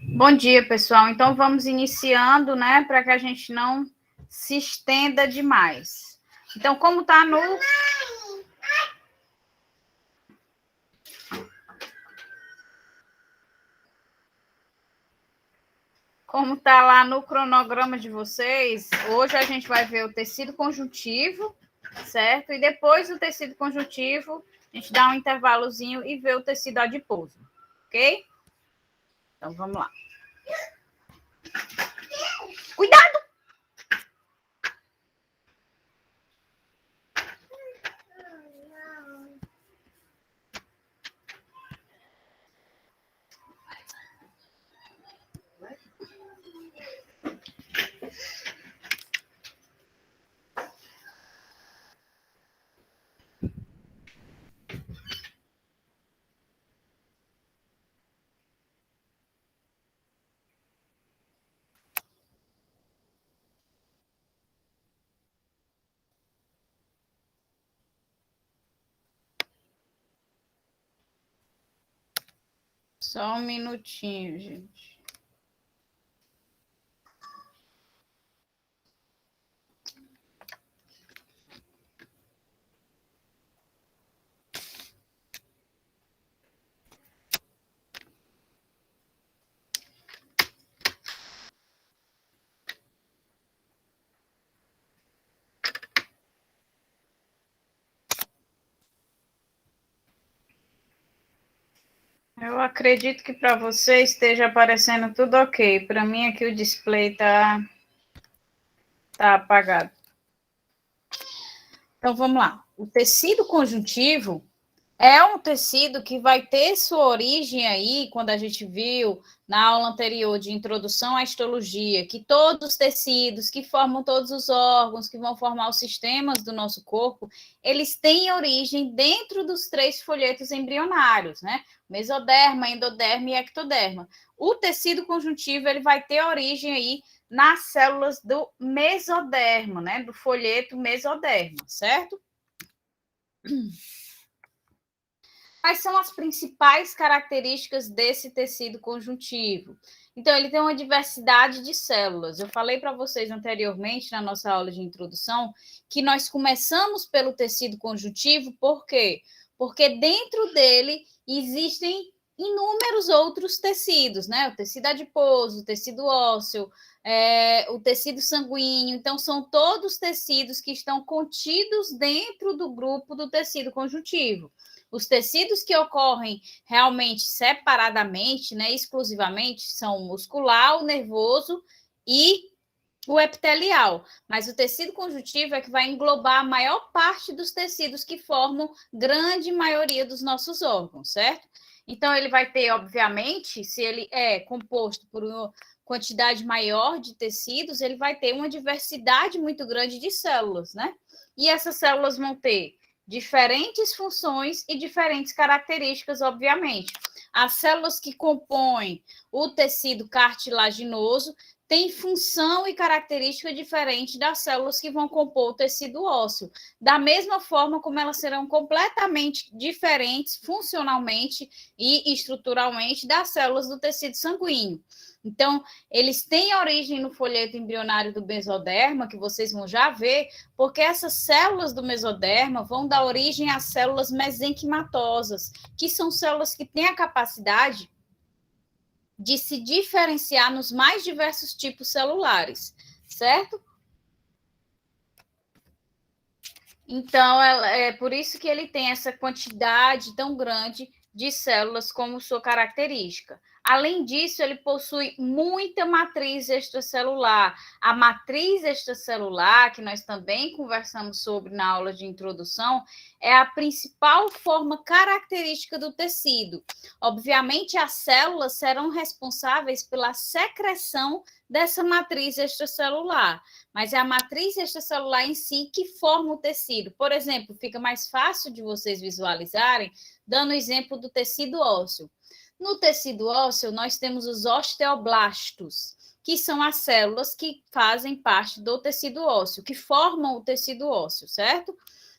Bom dia, pessoal. Então, vamos iniciando, né, para que a gente não se estenda demais. Então, como está no... Como está lá no cronograma de vocês, hoje a gente vai ver o tecido conjuntivo, certo? E depois do tecido conjuntivo, a gente dá um intervalozinho e vê o tecido adiposo, ok? Então, vamos lá. Cuidado! Só um minutinho, gente. Eu acredito que para você esteja aparecendo tudo ok. Para mim aqui o display tá apagado. Então vamos lá. O tecido conjuntivo é um tecido que vai ter sua origem aí, quando a gente viu na aula anterior de introdução à histologia, que todos os tecidos que formam todos os órgãos, que vão formar os sistemas do nosso corpo, eles têm origem dentro dos 3 folhetos embrionários, né? Mesoderma, endoderma e ectoderma. O tecido conjuntivo, ele vai ter origem aí nas células do mesoderma, né? Do folheto mesoderma, certo? Quais são as principais características desse tecido conjuntivo? Então, ele tem uma diversidade de células. Eu falei para vocês anteriormente, na nossa aula de introdução, que nós começamos pelo tecido conjuntivo, por quê? Porque dentro dele existem inúmeros outros tecidos, né? O tecido adiposo, o tecido ósseo, o tecido sanguíneo. Então, são todos tecidos que estão contidos dentro do grupo do tecido conjuntivo. Os tecidos que ocorrem realmente separadamente, né, exclusivamente, são o muscular, o nervoso e o epitelial. Mas o tecido conjuntivo é que vai englobar a maior parte dos tecidos que formam grande maioria dos nossos órgãos, certo? Então, ele vai ter, obviamente, se ele é composto por uma quantidade maior de tecidos, ele vai ter uma diversidade muito grande de células, né? E essas células vão ter diferentes funções e diferentes características, obviamente. As células que compõem o tecido cartilaginoso têm função e característica diferente das células que vão compor o tecido ósseo, da mesma forma como elas serão completamente diferentes funcionalmente e estruturalmente das células do tecido sanguíneo. Então, eles têm origem no folheto embrionário do mesoderma, que vocês vão já ver, porque essas células do mesoderma vão dar origem às células mesenquimatosas, que são células que têm a capacidade de se diferenciar nos mais diversos tipos celulares, certo? Então, é por isso que ele tem essa quantidade tão grande de células como sua característica. Além disso, ele possui muita matriz extracelular. A matriz extracelular, que nós também conversamos sobre na aula de introdução, é a principal forma característica do tecido. Obviamente, as células serão responsáveis pela secreção dessa matriz extracelular, mas é a matriz extracelular em si que forma o tecido. Por exemplo, fica mais fácil de vocês visualizarem, dando o exemplo do tecido ósseo. No tecido ósseo, nós temos os osteoblastos, que são as células que fazem parte do tecido ósseo, que formam o tecido ósseo, certo?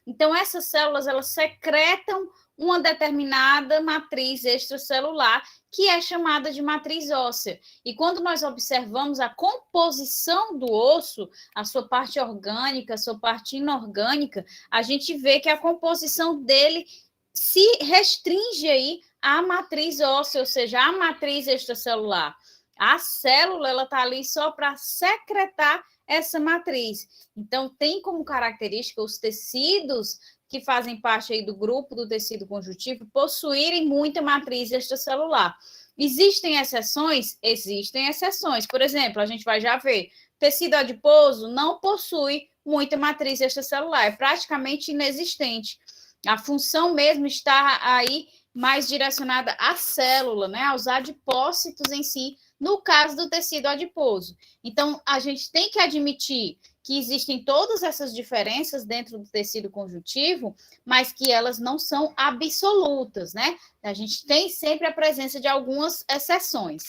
Então, essas células, elas secretam uma determinada matriz extracelular, que é chamada de matriz óssea. E quando nós observamos a composição do osso, a sua parte orgânica, a sua parte inorgânica, a gente vê que a composição dele se restringe aí à matriz óssea, ou seja, à matriz extracelular. A célula, ela está ali só para secretar essa matriz. Então, tem como característica os tecidos que fazem parte aí do grupo do tecido conjuntivo possuírem muita matriz extracelular. Existem exceções? Existem exceções. Por exemplo, a gente vai já ver, tecido adiposo não possui muita matriz extracelular, é praticamente inexistente. A função mesmo está aí mais direcionada à célula, né, aos adipócitos em si, no caso do tecido adiposo. Então, a gente tem que admitir que existem todas essas diferenças dentro do tecido conjuntivo, mas que elas não são absolutas, né? A gente tem sempre a presença de algumas exceções.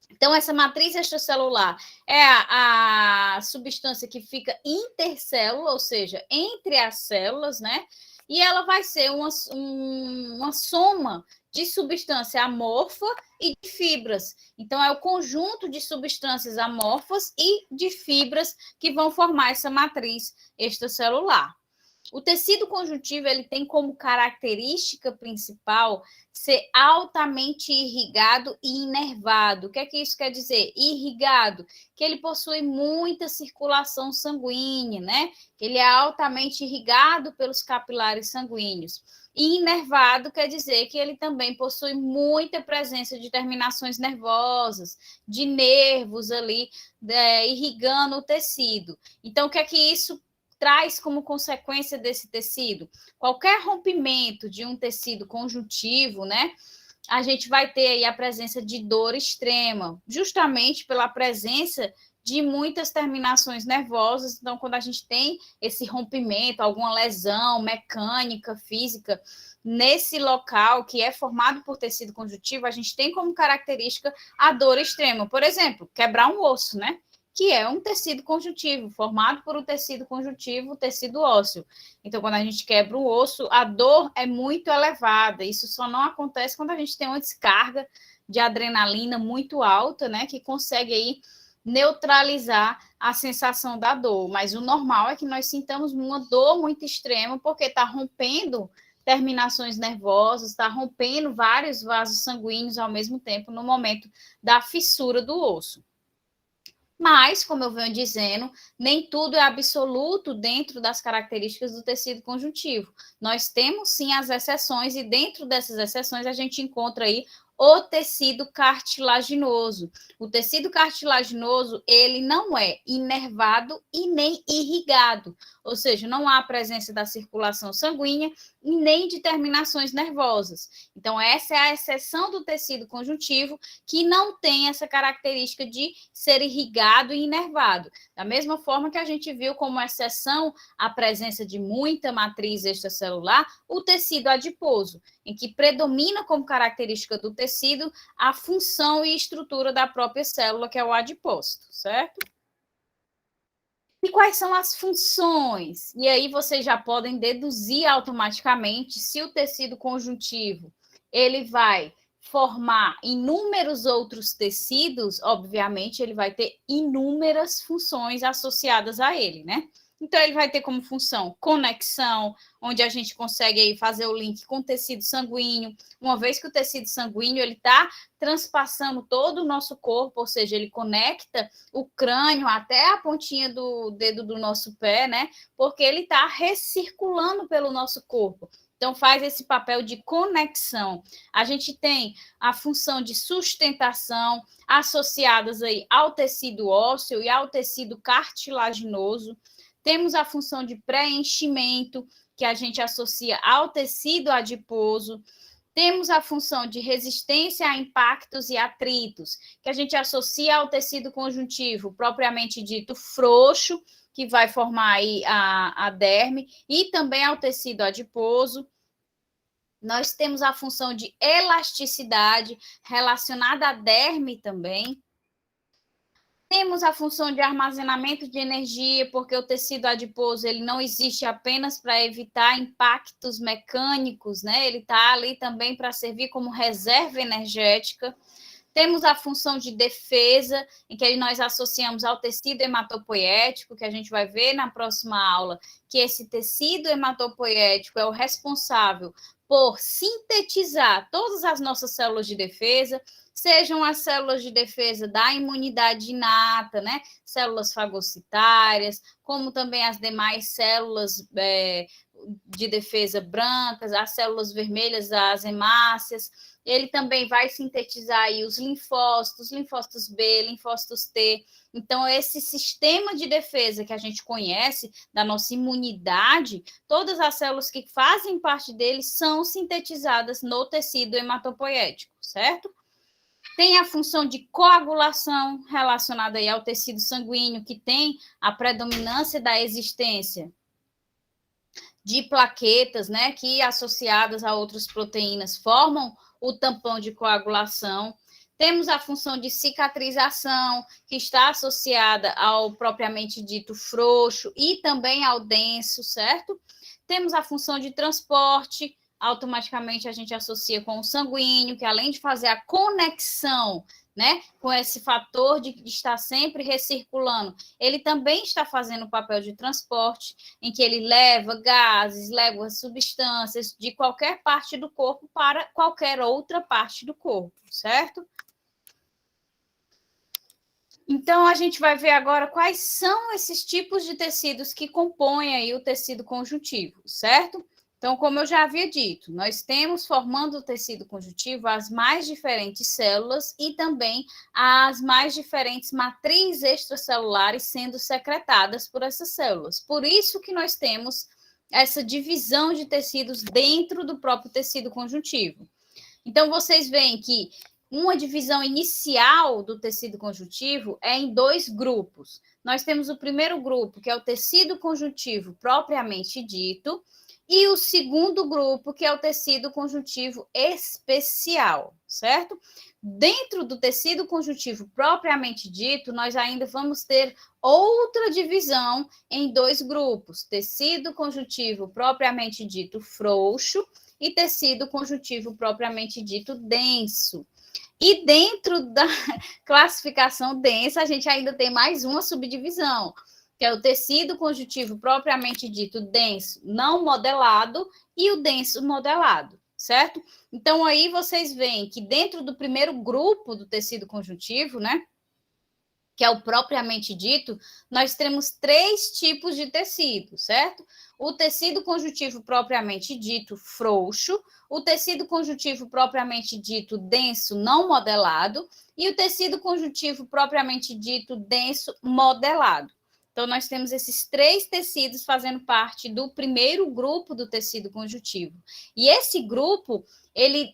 Então, essa matriz extracelular é a substância que fica intercélula, ou seja, entre as células, né? E ela vai ser uma soma de substância amorfa e de fibras. Então, é o conjunto de substâncias amorfas e de fibras que vão formar essa matriz extracelular. O tecido conjuntivo ele tem como característica principal ser altamente irrigado e inervado. O que é que isso quer dizer? Irrigado, que ele possui muita circulação sanguínea, né? Ele é altamente irrigado pelos capilares sanguíneos. E inervado quer dizer que ele também possui muita presença de terminações nervosas, de nervos ali, irrigando o tecido. Então, o que é que isso traz como consequência desse tecido? Qualquer rompimento de um tecido conjuntivo, né? A gente vai ter aí a presença de dor extrema, justamente pela presença de muitas terminações nervosas. Então, quando a gente tem esse rompimento, alguma lesão mecânica, física, nesse local que é formado por tecido conjuntivo, a gente tem como característica a dor extrema. Por exemplo, quebrar um osso, né? Que é um tecido conjuntivo, formado por um tecido conjuntivo, tecido ósseo. Então, quando a gente quebra o osso, a dor é muito elevada. Isso só não acontece quando a gente tem uma descarga de adrenalina muito alta, né, que consegue aí neutralizar a sensação da dor. Mas o normal é que nós sintamos uma dor muito extrema, porque está rompendo terminações nervosas, está rompendo vários vasos sanguíneos ao mesmo tempo no momento da fissura do osso. Mas, como eu venho dizendo, nem tudo é absoluto dentro das características do tecido conjuntivo. Nós temos sim as exceções, e dentro dessas exceções a gente encontra aí o tecido cartilaginoso. O tecido cartilaginoso, ele não é inervado e nem irrigado, ou seja, não há presença da circulação sanguínea e nem de terminações nervosas. Então, essa é a exceção do tecido conjuntivo, que não tem essa característica de ser irrigado e inervado. Da mesma forma que a gente viu como exceção a presença de muita matriz extracelular, o tecido adiposo, em que predomina como característica do tecido a função e estrutura da própria célula, que é o adipócito, certo? E quais são as funções? E aí vocês já podem deduzir automaticamente se o tecido conjuntivo ele vai formar inúmeros outros tecidos, obviamente ele vai ter inúmeras funções associadas a ele, né? Então, ele vai ter como função conexão, onde a gente consegue aí fazer o link com o tecido sanguíneo. Uma vez que o tecido sanguíneo ele está transpassando todo o nosso corpo, ou seja, ele conecta o crânio até a pontinha do dedo do nosso pé, né? Porque ele está recirculando pelo nosso corpo. Então, faz esse papel de conexão. A gente tem a função de sustentação associadas aí ao tecido ósseo e ao tecido cartilaginoso. Temos a função de preenchimento, que a gente associa ao tecido adiposo. Temos a função de resistência a impactos e atritos, que a gente associa ao tecido conjuntivo, propriamente dito frouxo, que vai formar aí a derme, e também ao tecido adiposo. Nós temos a função de elasticidade relacionada à derme também. Temos a função de armazenamento de energia, porque o tecido adiposo ele não existe apenas para evitar impactos mecânicos, né? Ele está ali também para servir como reserva energética. Temos a função de defesa, em que nós associamos ao tecido hematopoético, que a gente vai ver na próxima aula, que esse tecido hematopoético é o responsável por sintetizar todas as nossas células de defesa, sejam as células de defesa da imunidade inata, né? Células fagocitárias, como também as demais células de defesa brancas, as células vermelhas, as hemácias. Ele também vai sintetizar aí os linfócitos B, linfócitos T. Então, esse sistema de defesa que a gente conhece, da nossa imunidade, todas as células que fazem parte dele são sintetizadas no tecido hematopoético, certo? Tem a função de coagulação relacionada aí ao tecido sanguíneo, que tem a predominância da existência de plaquetas, né, que associadas a outras proteínas formam o tampão de coagulação. Temos a função de cicatrização, que está associada ao propriamente dito frouxo e também ao denso, certo? Temos a função de transporte, automaticamente a gente associa com o sanguíneo, que além de fazer a conexão, né, com esse fator de estar sempre recirculando, ele também está fazendo o papel de transporte, em que ele leva gases, leva substâncias de qualquer parte do corpo para qualquer outra parte do corpo, certo? Então, a gente vai ver agora quais são esses tipos de tecidos que compõem aí o tecido conjuntivo, certo? Então, como eu já havia dito, nós temos formando o tecido conjuntivo as mais diferentes células e também as mais diferentes matrizes extracelulares sendo secretadas por essas células. Por isso que nós temos essa divisão de tecidos dentro do próprio tecido conjuntivo. Então, vocês veem que uma divisão inicial do tecido conjuntivo é em dois grupos. Nós temos o primeiro grupo, que é o tecido conjuntivo propriamente dito, e o segundo grupo, que é o tecido conjuntivo especial, certo? Dentro do tecido conjuntivo propriamente dito, nós ainda vamos ter outra divisão em dois grupos: tecido conjuntivo propriamente dito frouxo e tecido conjuntivo propriamente dito denso. E dentro da classificação densa, a gente ainda tem mais uma subdivisão, que é o tecido conjuntivo propriamente dito denso não modelado e o denso modelado, certo? Então, aí vocês veem que dentro do primeiro grupo do tecido conjuntivo, né, que é o propriamente dito, nós temos três tipos de tecido, certo? O tecido conjuntivo propriamente dito frouxo, o tecido conjuntivo propriamente dito denso não modelado e o tecido conjuntivo propriamente dito denso modelado. Então, nós temos esses três tecidos fazendo parte do primeiro grupo do tecido conjuntivo. E esse grupo, ele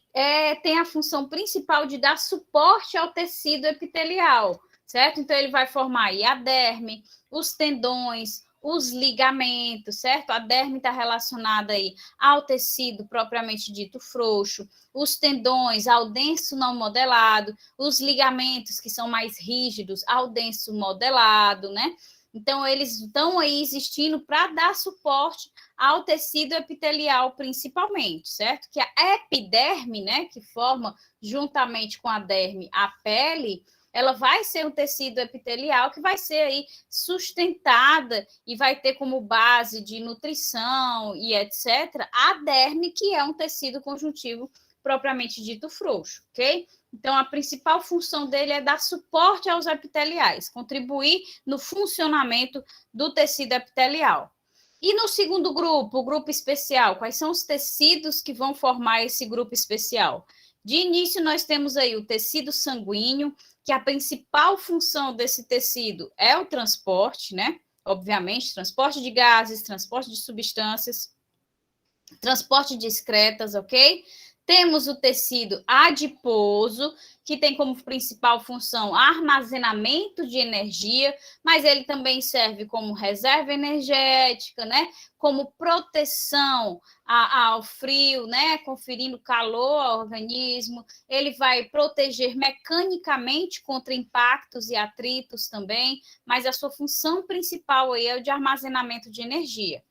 tem a função principal de dar suporte ao tecido epitelial, certo? Então, ele vai formar aí a derme, os tendões, os ligamentos, certo? A derme está relacionada aí ao tecido propriamente dito frouxo, os tendões ao denso não modelado, os ligamentos que são mais rígidos ao denso modelado, né? Então, eles estão aí existindo para dar suporte ao tecido epitelial, principalmente, certo? Que a epiderme, né, que forma juntamente com a derme a pele, ela vai ser um tecido epitelial que vai ser aí sustentada e vai ter como base de nutrição e etc. a derme, que é um tecido conjuntivo propriamente dito frouxo, ok? Então, a principal função dele é dar suporte aos epiteliais, contribuir no funcionamento do tecido epitelial. E no segundo grupo, o grupo especial, quais são os tecidos que vão formar esse grupo especial? De início, nós temos aí o tecido sanguíneo, que a principal função desse tecido é o transporte, né? Obviamente, transporte de gases, transporte de substâncias, transporte de excretas, ok? Temos o tecido adiposo, que tem como principal função armazenamento de energia, mas ele também serve como reserva energética, né? Como proteção ao frio, né? Conferindo calor ao organismo. Ele vai proteger mecanicamente contra impactos e atritos também, mas a sua função principal aí é o de armazenamento de energia.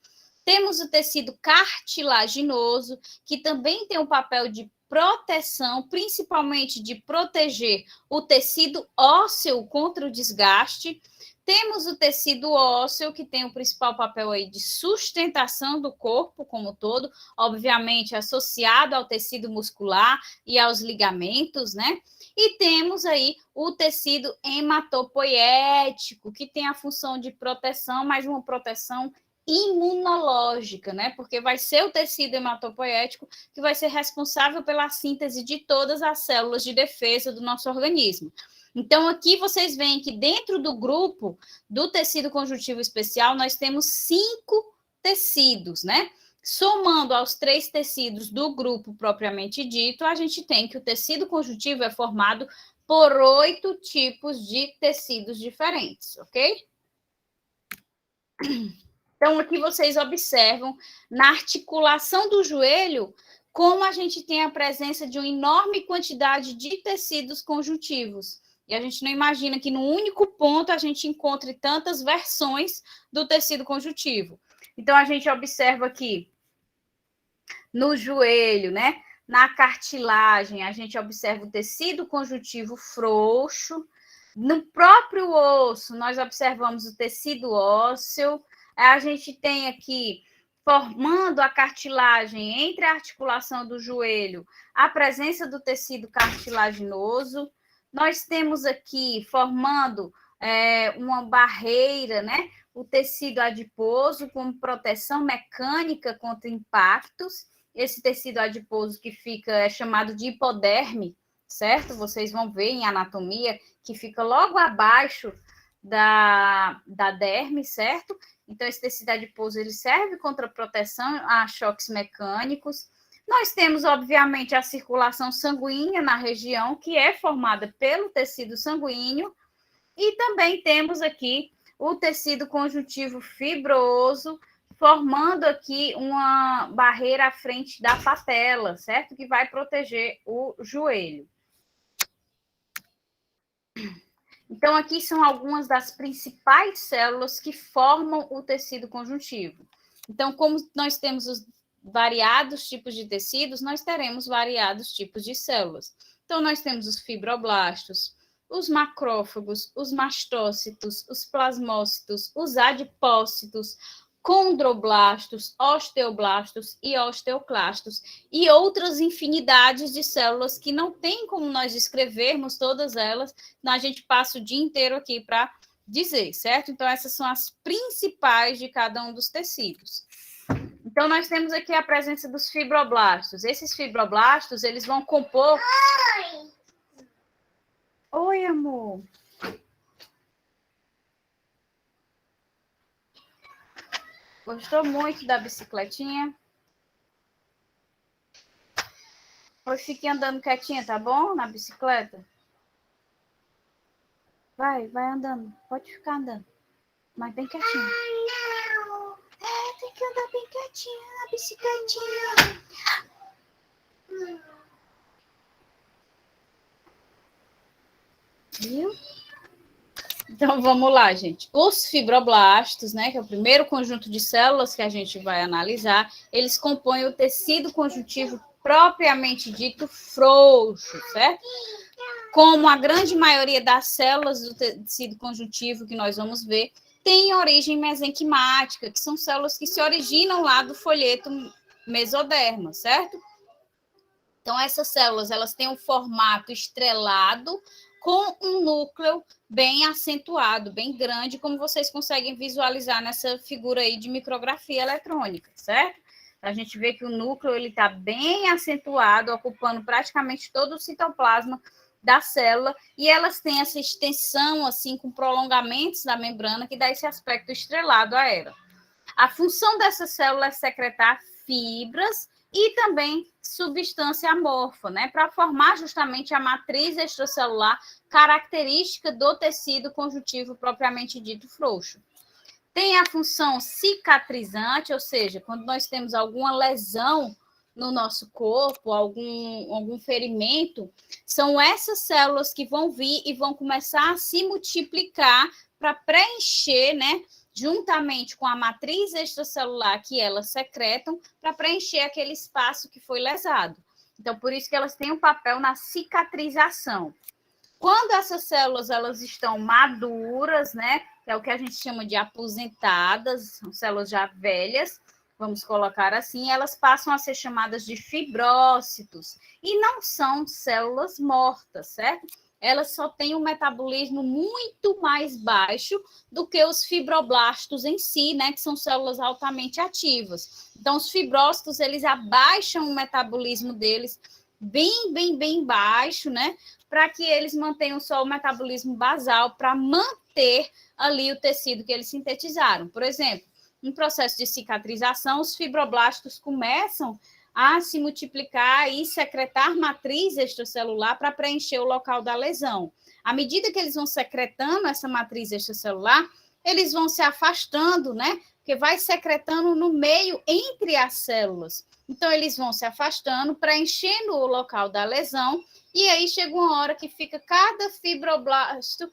Temos o tecido cartilaginoso, que também tem um papel de proteção, principalmente de proteger o tecido ósseo contra o desgaste. Temos o tecido ósseo, que tem o principal papel aí de sustentação do corpo como todo, obviamente associado ao tecido muscular e aos ligamentos, né? E temos aí o tecido hematopoético, que tem a função de proteção, mas uma proteção imunológica, né? Porque vai ser o tecido hematopoético que vai ser responsável pela síntese de todas as células de defesa do nosso organismo. Então, aqui vocês veem que dentro do grupo do tecido conjuntivo especial, nós temos 5 tecidos, né? Somando aos 3 tecidos do grupo propriamente dito, a gente tem que o tecido conjuntivo é formado por 8 tipos de tecidos diferentes, ok? Então, aqui vocês observam, na articulação do joelho, como a gente tem a presença de uma enorme quantidade de tecidos conjuntivos. E a gente não imagina que no único ponto a gente encontre tantas versões do tecido conjuntivo. Então, a gente observa aqui no joelho, né? Na cartilagem, a gente observa o tecido conjuntivo frouxo. No próprio osso, nós observamos o tecido ósseo. A gente tem aqui, formando a cartilagem entre a articulação do joelho, a presença do tecido cartilaginoso. Nós temos aqui, formando uma barreira, né? O tecido adiposo, com proteção mecânica contra impactos. Esse tecido adiposo que fica é chamado de hipoderme, certo? Vocês vão ver em anatomia que fica logo abaixo da derme, certo? Então, esse tecido adiposo ele serve contra proteção a choques mecânicos. Nós temos, obviamente, a circulação sanguínea na região, que é formada pelo tecido sanguíneo, e também temos aqui o tecido conjuntivo fibroso, formando aqui uma barreira à frente da patela, certo? Que vai proteger o joelho. Então, aqui são algumas das principais células que formam o tecido conjuntivo. Então, como nós temos os variados tipos de tecidos, nós teremos variados tipos de células. Então, nós temos os fibroblastos, os macrófagos, os mastócitos, os plasmócitos, os adipócitos, condroblastos, osteoblastos e osteoclastos, e outras infinidades de células que não tem como nós descrevermos todas elas, a gente passa o dia inteiro aqui para dizer, certo? Então, essas são as principais de cada um dos tecidos. Então, nós temos aqui a presença dos fibroblastos. Esses fibroblastos, eles vão compor... Oi, amor. Gostou muito da bicicletinha? Pois fique andando quietinha, tá bom? Na bicicleta. Vai andando. Pode ficar andando. Mas bem quietinha. Ai, não. Tem que andar bem quietinha na bicicletinha. Viu? Então, vamos lá, gente. Os fibroblastos, né, que é o primeiro conjunto de células que a gente vai analisar, eles compõem o tecido conjuntivo propriamente dito frouxo, certo? Como a grande maioria das células do tecido conjuntivo que nós vamos ver, tem origem mesenquimática, que são células que se originam lá do folheto mesoderma, certo? Então, essas células, elas têm um formato estrelado com um núcleo bem acentuado, bem grande, como vocês conseguem visualizar nessa figura aí de micrografia eletrônica, certo? A gente vê que o núcleo ele está bem acentuado, ocupando praticamente todo o citoplasma da célula, e elas têm essa extensão, assim, com prolongamentos da membrana, que dá esse aspecto estrelado a ela. A função dessa célula é secretar fibras e também substância amorfa, né, para formar justamente a matriz extracelular característica do tecido conjuntivo propriamente dito frouxo. Tem a função cicatrizante, ou seja, quando nós temos alguma lesão no nosso corpo, algum ferimento, são essas células que vão vir e vão começar a se multiplicar para preencher, né, juntamente com a matriz extracelular que elas secretam, para preencher aquele espaço que foi lesado. Então, por isso que elas têm um papel na cicatrização. Quando essas células elas estão maduras, né, que é o que a gente chama de aposentadas, são células já velhas, vamos colocar assim, elas passam a ser chamadas de fibrócitos e não são células mortas, certo? Elas só têm um metabolismo muito mais baixo do que os fibroblastos em si, né, que são células altamente ativas. Então, os fibrócitos, eles abaixam o metabolismo deles bem baixo, né, para que eles mantenham só o metabolismo basal, para manter ali o tecido que eles sintetizaram. Por exemplo, em processo de cicatrização, os fibroblastos começam a se multiplicar e secretar matriz extracelular para preencher o local da lesão. À medida que eles vão secretando essa matriz extracelular, eles vão se afastando, né? Porque vai secretando no meio entre as células. Então, eles vão se afastando, preenchendo o local da lesão, e aí chega uma hora que fica cada fibroblasto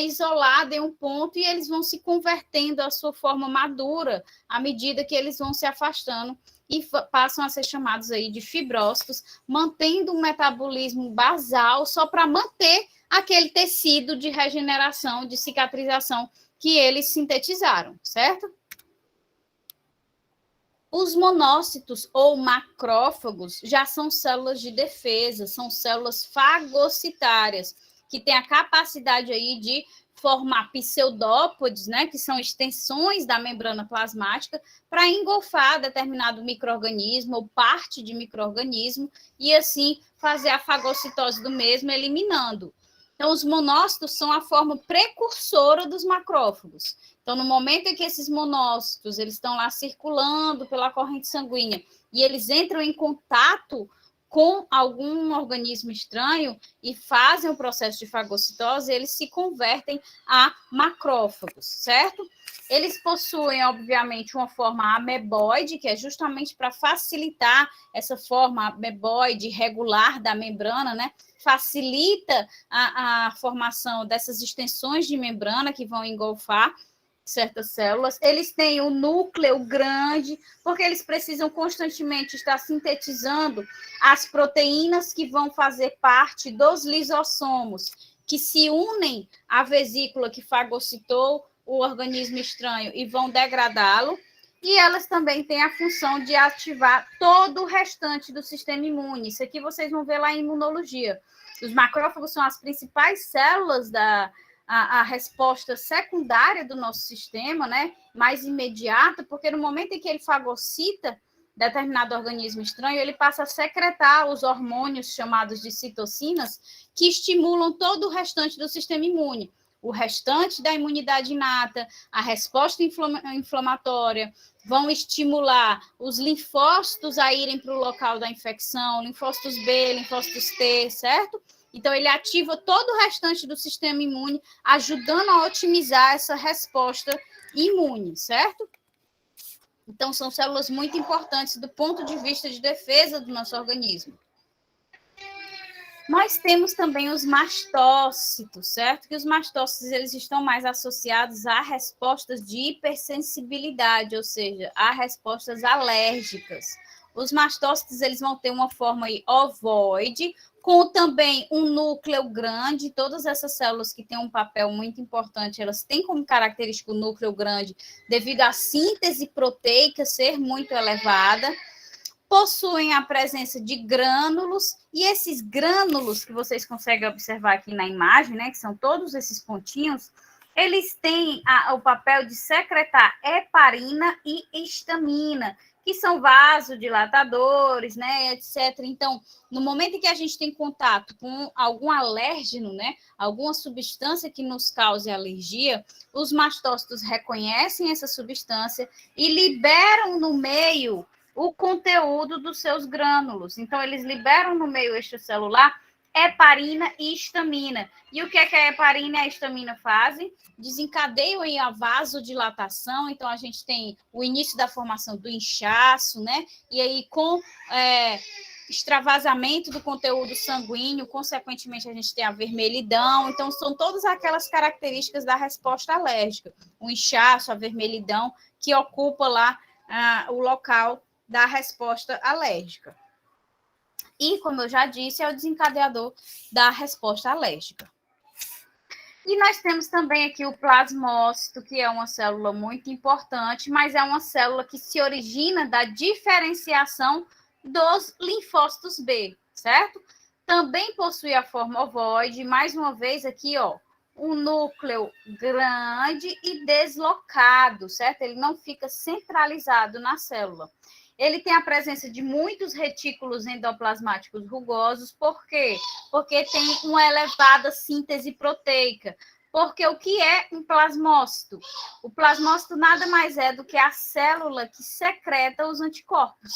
isolado em um ponto e eles vão se convertendo à sua forma madura à medida que eles vão se afastando e passam a ser chamados aí de fibrócitos, mantendo um metabolismo basal só para manter aquele tecido de regeneração, de cicatrização que eles sintetizaram, certo? Os monócitos ou macrófagos já são células de defesa, são células fagocitárias, que têm a capacidade aí de formar pseudópodes, né, que são extensões da membrana plasmática, para engolfar determinado micro-organismo ou parte de micro-organismo e, assim, fazer a fagocitose do mesmo, eliminando. Então, os monócitos são a forma precursora dos macrófagos. Então, no momento em que esses monócitos eles estão lá circulando pela corrente sanguínea e eles entram em contato com algum organismo estranho e fazem o processo de fagocitose, eles se convertem a macrófagos, certo? Eles possuem, obviamente, uma forma ameboide, que é justamente para facilitar essa forma ameboide regular da membrana, né? Facilita a formação dessas extensões de membrana que vão engolfar certas células. Eles têm um núcleo grande, porque eles precisam constantemente estar sintetizando as proteínas que vão fazer parte dos lisossomos, que se unem à vesícula que fagocitou o organismo estranho e vão degradá-lo. E elas também têm a função de ativar todo o restante do sistema imune. Isso aqui vocês vão ver lá em imunologia. Os macrófagos são as principais células a resposta secundária do nosso sistema, né, mais imediata, porque no momento em que ele fagocita determinado organismo estranho, ele passa a secretar os hormônios chamados de citocinas, que estimulam todo o restante do sistema imune. O restante da imunidade inata, a resposta inflamatória, vão estimular os linfócitos a irem para o local da infecção, linfócitos B, linfócitos T, certo? Então, ele ativa todo o restante do sistema imune, ajudando a otimizar essa resposta imune, certo? Então, são células muito importantes do ponto de vista de defesa do nosso organismo. Nós temos também os mastócitos, certo? Que os mastócitos eles estão mais associados a respostas de hipersensibilidade, ou seja, a respostas alérgicas. Os mastócitos eles vão ter uma forma ovoide, com também um núcleo grande. Todas essas células que têm um papel muito importante, elas têm como característica o núcleo grande, devido à síntese proteica ser muito elevada. Possuem a presença de grânulos, e esses grânulos que vocês conseguem observar aqui na imagem, né, que são todos esses pontinhos, eles têm o papel de secretar heparina e histamina, que são vasodilatadores, né, etc. Então, no momento em que a gente tem contato com algum alérgeno, né, alguma substância que nos cause alergia, os mastócitos reconhecem essa substância e liberam no meio o conteúdo dos seus grânulos. Então, eles liberam no meio extracelular heparina e histamina. E o que é que a heparina e a histamina fazem? Desencadeiam aí a vasodilatação. Então, a gente tem o início da formação do inchaço, né? E aí, com extravasamento do conteúdo sanguíneo, consequentemente, a gente tem a vermelhidão. Então, são todas aquelas características da resposta alérgica. O inchaço, a vermelhidão, que ocupa lá o local da resposta alérgica. E, como eu já disse, é o desencadeador da resposta alérgica. E nós temos também aqui o plasmócito, que é uma célula muito importante, mas é uma célula que se origina da diferenciação dos linfócitos B, certo? Também possui a forma ovoide, mais uma vez aqui, ó, um núcleo grande e deslocado, certo? Ele não fica centralizado na célula. Ele tem a presença de muitos retículos endoplasmáticos rugosos. Por quê? Porque tem uma elevada síntese proteica. Porque o que é um plasmócito? O plasmócito nada mais é do que a célula que secreta os anticorpos.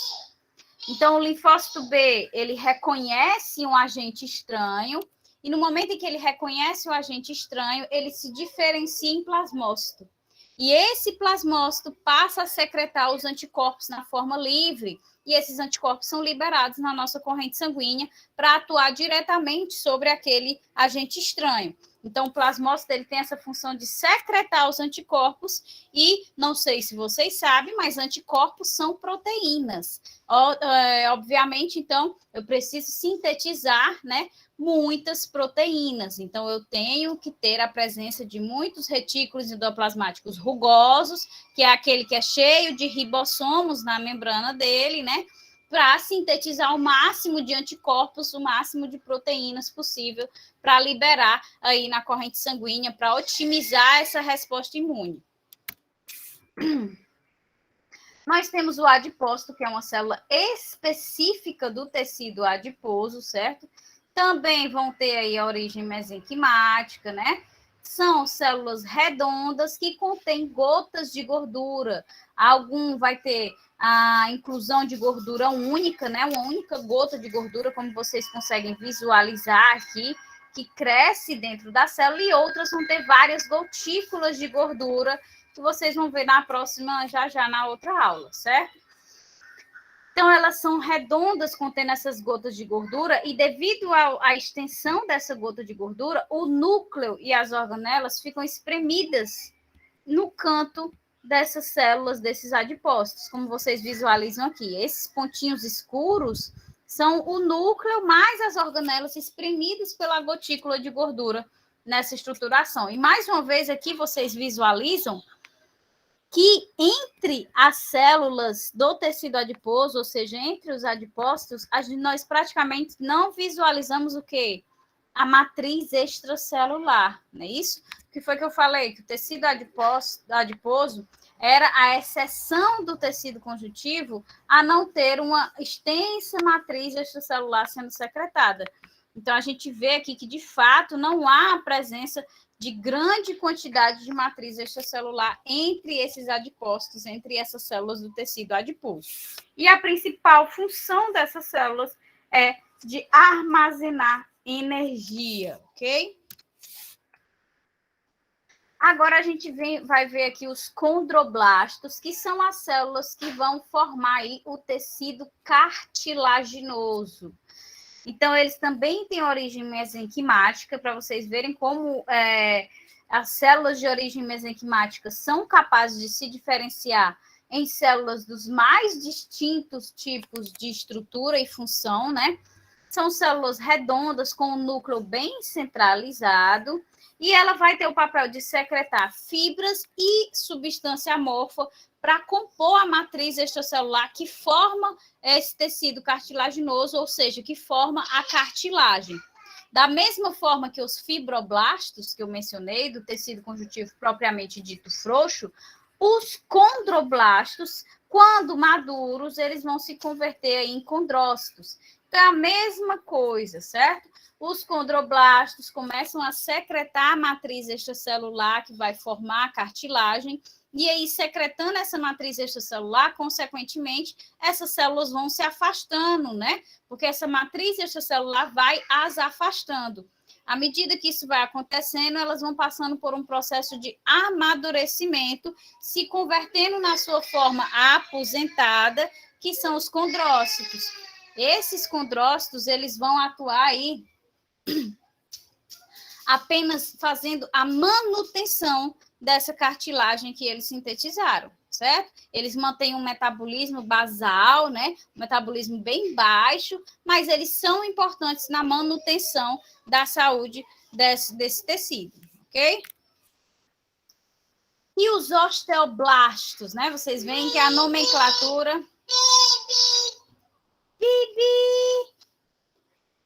Então, o linfócito B, ele reconhece um agente estranho, e no momento em que ele reconhece o agente estranho, ele se diferencia em plasmócito. E esse plasmócito passa a secretar os anticorpos na forma livre, e esses anticorpos são liberados na nossa corrente sanguínea para atuar diretamente sobre aquele agente estranho. Então, o plasmócito ele tem essa função de secretar os anticorpos e, não sei se vocês sabem, mas anticorpos são proteínas. Obviamente, então, eu preciso sintetizar, né, muitas proteínas. Então, eu tenho que ter a presença de muitos retículos endoplasmáticos rugosos, que é aquele que é cheio de ribossomos na membrana dele, né? Para sintetizar o máximo de anticorpos, o máximo de proteínas possível, para liberar aí na corrente sanguínea, para otimizar essa resposta imune. Nós temos o adipócito, que é uma célula específica do tecido adiposo, certo? Também vão ter aí a origem mesenquimática, né? São células redondas que contêm gotas de gordura. Algum vai ter a inclusão de gordura única, né? Uma única gota de gordura, como vocês conseguem visualizar aqui, que cresce dentro da célula, e outras vão ter várias gotículas de gordura, que vocês vão ver na próxima, já na outra aula, certo? Então, elas são redondas, contendo essas gotas de gordura, e devido à extensão dessa gota de gordura, o núcleo e as organelas ficam espremidas no canto dessas células, desses adipócitos, como vocês visualizam aqui. Esses pontinhos escuros são o núcleo mais as organelas espremidas pela gotícula de gordura nessa estruturação. E mais uma vez aqui vocês visualizam que entre as células do tecido adiposo, ou seja, entre os adipócitos, nós praticamente não visualizamos o quê? A matriz extracelular, não é isso? O que foi que eu falei? Que o tecido adiposo era a exceção do tecido conjuntivo a não ter uma extensa matriz extracelular sendo secretada. Então, a gente vê aqui que, de fato, não há a presença de grande quantidade de matriz extracelular entre esses adipócitos, entre essas células do tecido adiposo. E a principal função dessas células é de armazenar energia, ok? Agora a gente vai ver aqui os condroblastos, que são as células que vão formar aí o tecido cartilaginoso. Então, eles também têm origem mesenquimática, para vocês verem como as células de origem mesenquimática são capazes de se diferenciar em células dos mais distintos tipos de estrutura e função, né? São células redondas com um núcleo bem centralizado, e ela vai ter o papel de secretar fibras e substância amorfa para compor a matriz extracelular que forma esse tecido cartilaginoso, ou seja, que forma a cartilagem. Da mesma forma que os fibroblastos, que eu mencionei, do tecido conjuntivo propriamente dito frouxo, os condroblastos, quando maduros, eles vão se converter em condrócitos. Então, é a mesma coisa, certo? Os condroblastos começam a secretar a matriz extracelular que vai formar a cartilagem, e aí secretando essa matriz extracelular, consequentemente, essas células vão se afastando, né? Porque essa matriz extracelular vai as afastando. À medida que isso vai acontecendo, elas vão passando por um processo de amadurecimento, se convertendo na sua forma aposentada, que são os condrócitos. Esses condrócitos, eles vão atuar aí apenas fazendo a manutenção dessa cartilagem que eles sintetizaram, certo? Eles mantêm um metabolismo basal, né? Um metabolismo bem baixo, mas eles são importantes na manutenção da saúde desse tecido, ok? E os osteoblastos, né? Vocês veem que a nomenclatura... Bibi!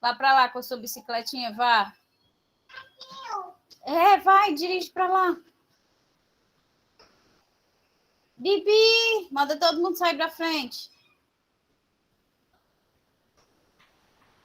Vá para lá com a sua bicicletinha, vá. Vai, dirige para lá. Bibi, manda todo mundo sair para frente.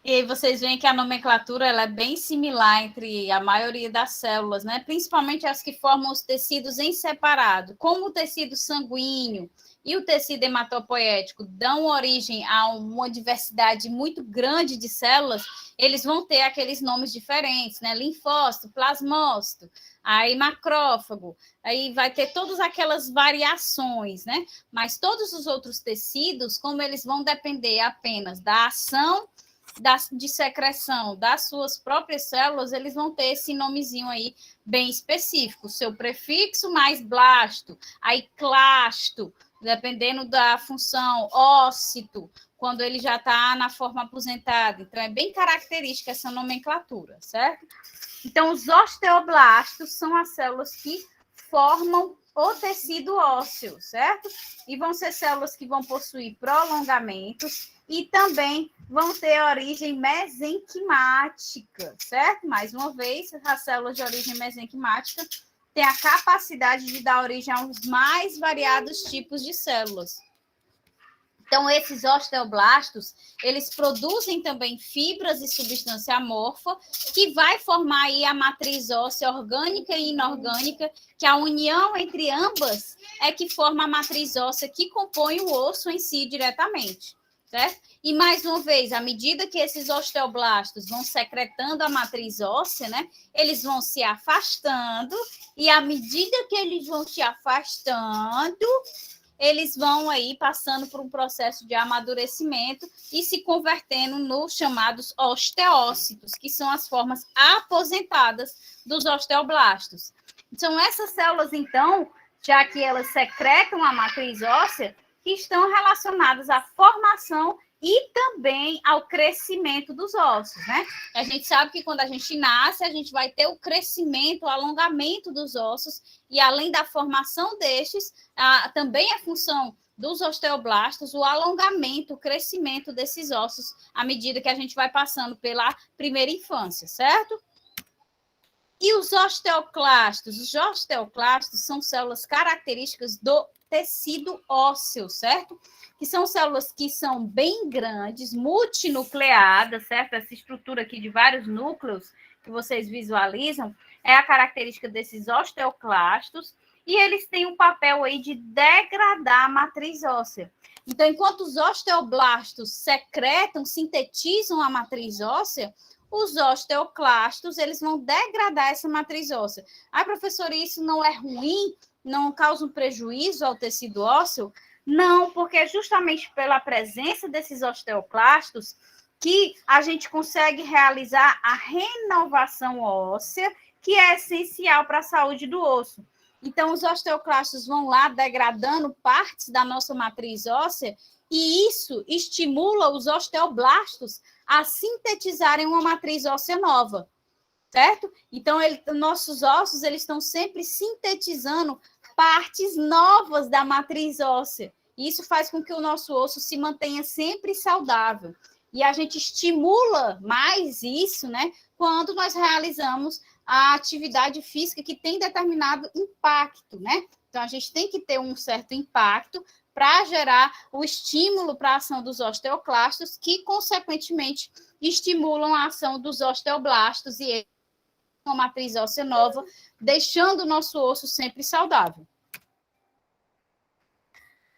E aí vocês veem que a nomenclatura ela é bem similar entre a maioria das células, né? Principalmente as que formam os tecidos em separado. Como o tecido sanguíneo e o tecido hematopoético dão origem a uma diversidade muito grande de células, eles vão ter aqueles nomes diferentes, né? Linfócito, plasmócito, aí macrófago, aí vai ter todas aquelas variações, né? Mas todos os outros tecidos, como eles vão depender apenas da ação de secreção das suas próprias células, eles vão ter esse nomezinho aí bem específico, seu prefixo mais blasto, aí clasto, dependendo da função, ócito, quando ele já está na forma aposentada. Então, é bem característica essa nomenclatura, certo? Então, os osteoblastos são as células que formam o tecido ósseo, certo? E vão ser células que vão possuir prolongamentos e também vão ter origem mesenquimática, certo? Mais uma vez, as células de origem mesenquimática têm a capacidade de dar origem aos mais variados tipos de células. Então, esses osteoblastos, eles produzem também fibras e substância amorfa, que vai formar aí a matriz óssea orgânica e inorgânica, que a união entre ambas é que forma a matriz óssea que compõe o osso em si diretamente, certo? E, mais uma vez, à medida que esses osteoblastos vão secretando a matriz óssea, né, eles vão se afastando, e à medida que eles vão se afastando, eles vão aí passando por um processo de amadurecimento e se convertendo nos chamados osteócitos, que são as formas aposentadas dos osteoblastos. São essas células, então, já que elas secretam a matriz óssea, que estão relacionadas à formação e também ao crescimento dos ossos, né? A gente sabe que quando a gente nasce, a gente vai ter o crescimento, o alongamento dos ossos, e além da formação destes, também é função dos osteoblastos o alongamento, o crescimento desses ossos à medida que a gente vai passando pela primeira infância, certo? E os osteoclastos? Os osteoclastos são células características do tecido ósseo, certo? Que são células que são bem grandes, multinucleadas, certo? Essa estrutura aqui de vários núcleos que vocês visualizam é a característica desses osteoclastos, e eles têm um papel aí de degradar a matriz óssea. Então, enquanto os osteoblastos secretam, sintetizam a matriz óssea, os osteoclastos, eles vão degradar essa matriz óssea. Professora, isso não é ruim? Não causa um prejuízo ao tecido ósseo? Não, porque é justamente pela presença desses osteoclastos que a gente consegue realizar a renovação óssea, que é essencial para a saúde do osso. Então, os osteoclastos vão lá degradando partes da nossa matriz óssea, e isso estimula os osteoblastos a sintetizarem uma matriz óssea nova, certo? Então, nossos ossos eles estão sempre sintetizando partes novas da matriz óssea. E isso faz com que o nosso osso se mantenha sempre saudável. E a gente estimula mais isso, né, quando nós realizamos a atividade física que tem determinado impacto, né? Então, a gente tem que ter um certo impacto para gerar o estímulo para a ação dos osteoclastos, que, consequentemente, estimulam a ação dos osteoblastos e uma matriz óssea nova, deixando o nosso osso sempre saudável.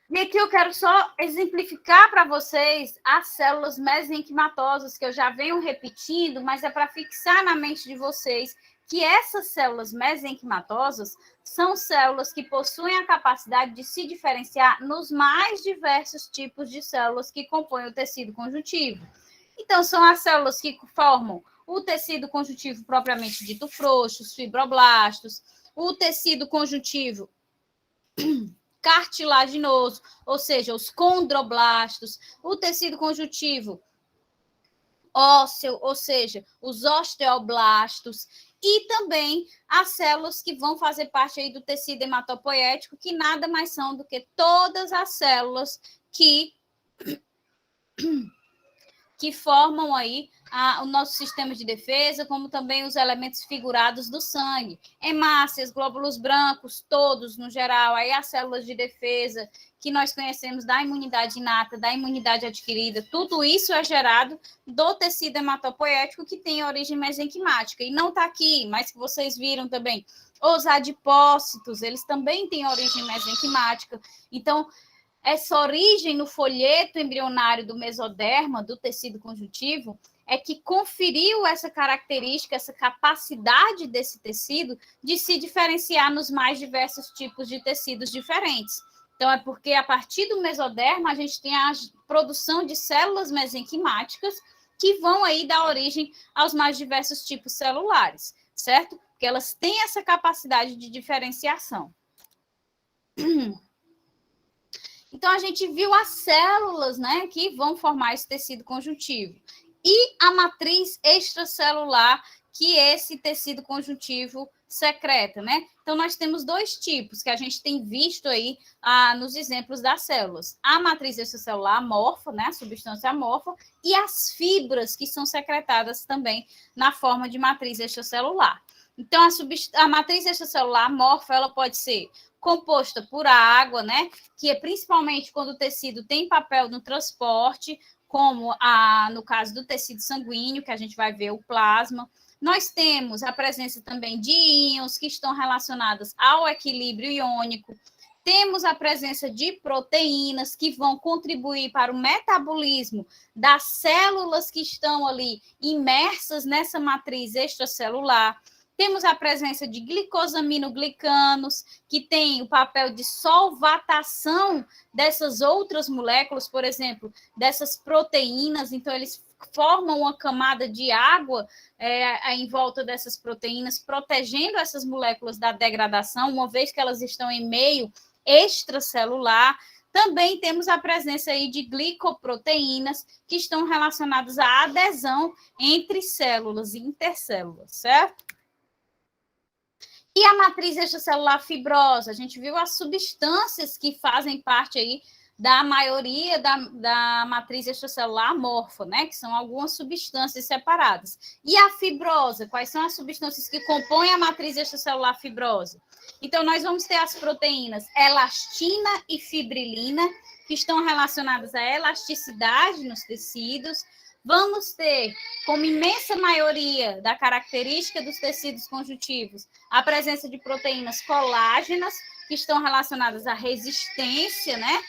E aqui eu quero só exemplificar para vocês as células mesenquimatosas, que eu já venho repetindo, mas é para fixar na mente de vocês que essas células mesenquimatosas são células que possuem a capacidade de se diferenciar nos mais diversos tipos de células que compõem o tecido conjuntivo. Então, são as células que formam o tecido conjuntivo propriamente dito frouxo, os fibroblastos, o tecido conjuntivo cartilaginoso, ou seja, os condroblastos, o tecido conjuntivo ósseo, ou seja, os osteoblastos, e também as células que vão fazer parte aí do tecido hematopoético, que nada mais são do que todas as células que formam aí o nosso sistema de defesa, como também os elementos figurados do sangue, hemácias, glóbulos brancos, todos no geral, aí as células de defesa que nós conhecemos da imunidade inata, da imunidade adquirida, tudo isso é gerado do tecido hematopoético que tem origem mesenquimática, e não está aqui, mas que vocês viram também, os adipócitos, eles também têm origem mesenquimática, então essa origem no folheto embrionário do mesoderma, do tecido conjuntivo, é que conferiu essa característica, essa capacidade desse tecido de se diferenciar nos mais diversos tipos de tecidos diferentes. Então, é porque a partir do mesoderma a gente tem a produção de células mesenquimáticas que vão aí dar origem aos mais diversos tipos celulares, certo? Porque elas têm essa capacidade de diferenciação. Então, a gente viu as células, né, que vão formar esse tecido conjuntivo. E a matriz extracelular que esse tecido conjuntivo secreta, né? Então, nós temos dois tipos que a gente tem visto aí nos exemplos das células. A matriz extracelular amorfa, né, a substância amorfa, e as fibras que são secretadas também na forma de matriz extracelular. Então, a matriz extracelular amorfa, ela pode ser composta por água, né? Que é principalmente quando o tecido tem papel no transporte, como no caso do tecido sanguíneo, que a gente vai ver o plasma. Nós temos a presença também de íons que estão relacionados ao equilíbrio iônico. Temos a presença de proteínas que vão contribuir para o metabolismo das células que estão ali imersas nessa matriz extracelular. Temos a presença de glicosaminoglicanos, que tem o papel de solvatação dessas outras moléculas, por exemplo, dessas proteínas. Então, eles formam uma camada de água em volta dessas proteínas, protegendo essas moléculas da degradação, uma vez que elas estão em meio extracelular. Também temos a presença aí de glicoproteínas, que estão relacionadas à adesão entre células e intercélulas, certo? E a matriz extracelular fibrosa, a gente viu as substâncias que fazem parte aí da maioria da matriz extracelular amorfa, né? Que são algumas substâncias separadas. E a fibrosa, quais são as substâncias que compõem a matriz extracelular fibrosa? Então, nós vamos ter as proteínas elastina e fibrilina, que estão relacionadas à elasticidade nos tecidos. Vamos ter, como imensa maioria da característica dos tecidos conjuntivos, a presença de proteínas colágenas, que estão relacionadas à resistência, né?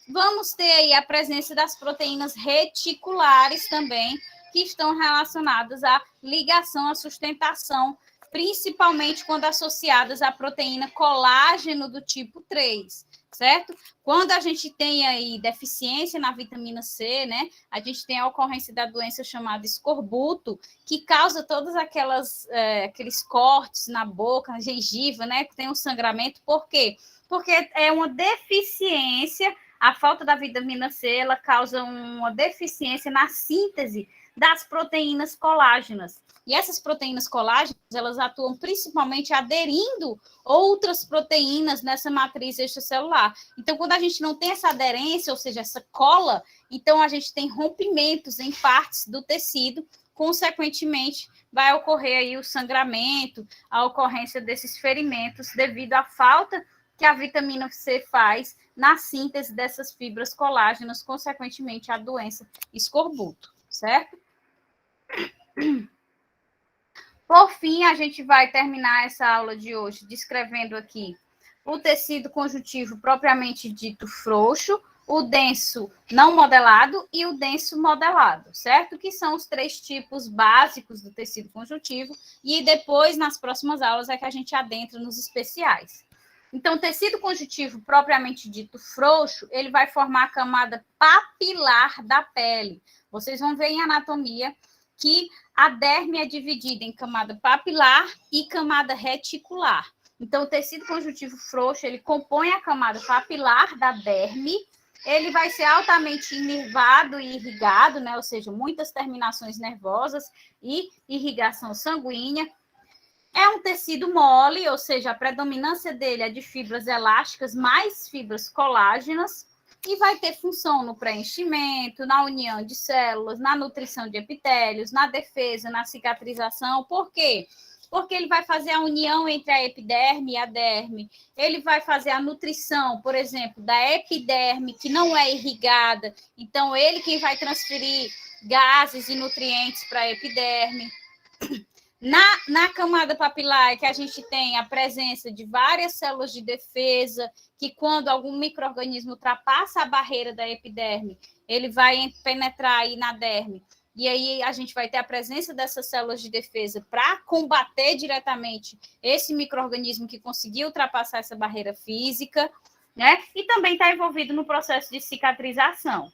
Vamos ter aí a presença das proteínas reticulares também, que estão relacionadas à ligação, à sustentação, principalmente quando associadas à proteína colágeno do tipo 3, certo? Quando a gente tem aí deficiência na vitamina C, né? A gente tem a ocorrência da doença chamada escorbuto, que causa todas aqueles cortes na boca, na gengiva, né? Que tem um sangramento. Por quê? Porque é uma deficiência. A falta da vitamina C, ela causa uma deficiência na síntese das proteínas colágenas. E essas proteínas colágenas, elas atuam principalmente aderindo outras proteínas nessa matriz extracelular. Então, quando a gente não tem essa aderência, ou seja, essa cola, então a gente tem rompimentos em partes do tecido, consequentemente, vai ocorrer aí o sangramento, a ocorrência desses ferimentos devido à falta que a vitamina C faz na síntese dessas fibras colágenas, consequentemente, a doença escorbuto, certo? Por fim, a gente vai terminar essa aula de hoje descrevendo aqui o tecido conjuntivo propriamente dito frouxo, o denso não modelado e o denso modelado, certo? Que são os 3 tipos básicos do tecido conjuntivo, e depois, nas próximas aulas, é que a gente adentra nos especiais. Então, o tecido conjuntivo propriamente dito frouxo, ele vai formar a camada papilar da pele. Vocês vão ver em anatomia que a derme é dividida em camada papilar e camada reticular. Então, o tecido conjuntivo frouxo, ele compõe a camada papilar da derme, ele vai ser altamente inervado e irrigado, né? Ou seja, muitas terminações nervosas e irrigação sanguínea. É um tecido mole, ou seja, a predominância dele é de fibras elásticas mais fibras colágenas, e vai ter função no preenchimento, na união de células, na nutrição de epitélios, na defesa, na cicatrização. Por quê? Porque ele vai fazer a união entre a epiderme e a derme, ele vai fazer a nutrição, por exemplo, da epiderme, que não é irrigada, então ele que vai transferir gases e nutrientes para a epiderme. Na camada papilar, que a gente tem a presença de várias células de defesa, que quando algum micro-organismo ultrapassa a barreira da epiderme, ele vai penetrar aí na derme, e aí a gente vai ter a presença dessas células de defesa para combater diretamente esse micro-organismo que conseguiu ultrapassar essa barreira física, né? E também está envolvido no processo de cicatrização.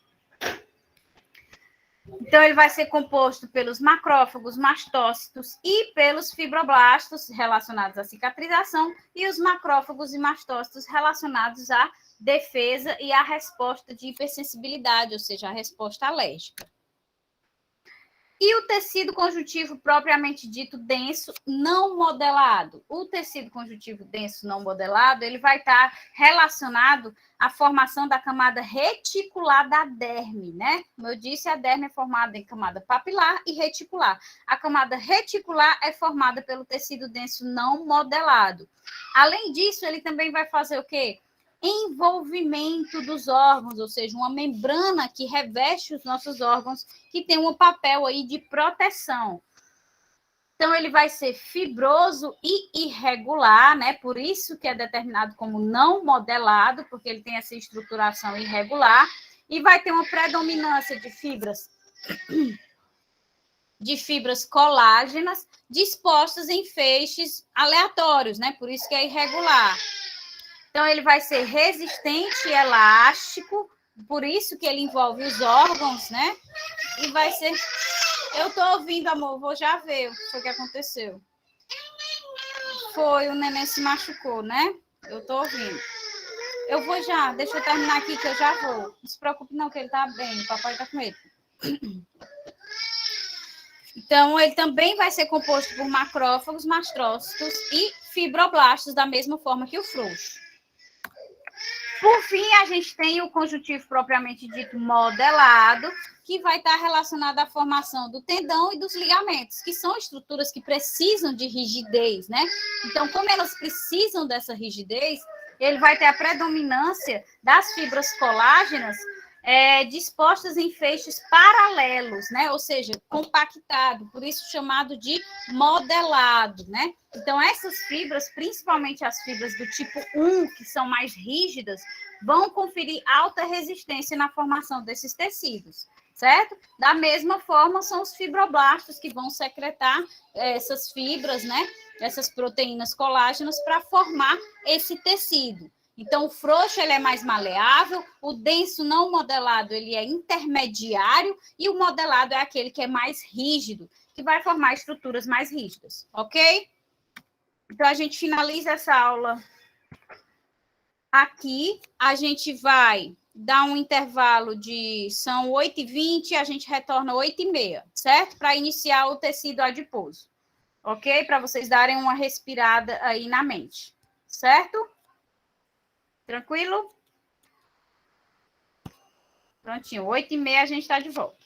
Então, ele vai ser composto pelos macrófagos, mastócitos e pelos fibroblastos relacionados à cicatrização, e os macrófagos e mastócitos relacionados à defesa e à resposta de hipersensibilidade, ou seja, a resposta alérgica. E o tecido conjuntivo propriamente dito denso não modelado. O tecido conjuntivo denso não modelado, ele vai estar relacionado à formação da camada reticular da derme, né? Como eu disse, a derme é formada em camada papilar e reticular. A camada reticular é formada pelo tecido denso não modelado. Além disso, ele também vai fazer o quê? Envolvimento dos órgãos, ou seja, uma membrana que reveste os nossos órgãos, que tem um papel aí de proteção. Então, ele vai ser fibroso e irregular, né? Por isso que é determinado como não modelado, porque ele tem essa estruturação irregular, e vai ter uma predominância de fibras colágenas dispostas em feixes aleatórios, né? Por isso que é irregular. Então, ele vai ser resistente e elástico, por isso que ele envolve os órgãos, né? E vai ser... Eu tô ouvindo, amor, vou já ver o que foi que aconteceu. Foi, o neném se machucou, né? Eu tô ouvindo. Eu vou já, deixa eu terminar aqui que eu já vou. Não se preocupe não, que ele tá bem, o papai tá com ele. Então, ele também vai ser composto por macrófagos, mastrócitos e fibroblastos, da mesma forma que o frouxo. Por fim, a gente tem o conjuntivo propriamente dito modelado, que vai estar relacionado à formação do tendão e dos ligamentos, que são estruturas que precisam de rigidez, né? Então, como elas precisam dessa rigidez, ele vai ter a predominância das fibras colágenas dispostas em feixes paralelos, né? Ou seja, compactado, por isso chamado de modelado, né? Então, essas fibras, principalmente as fibras do tipo 1, que são mais rígidas, vão conferir alta resistência na formação desses tecidos, certo? Da mesma forma, são os fibroblastos que vão secretar essas fibras, né? Essas proteínas colágenas para formar esse tecido. Então, o frouxo ele é mais maleável, o denso não modelado ele é intermediário e o modelado é aquele que é mais rígido, que vai formar estruturas mais rígidas, ok? Então, a gente finaliza essa aula aqui. A gente vai dar um intervalo são 8h20, a gente retorna 8h30, certo? Para iniciar o tecido adiposo, ok? Para vocês darem uma respirada aí na mente, certo? Tranquilo? Prontinho, 8h30 a gente está de volta.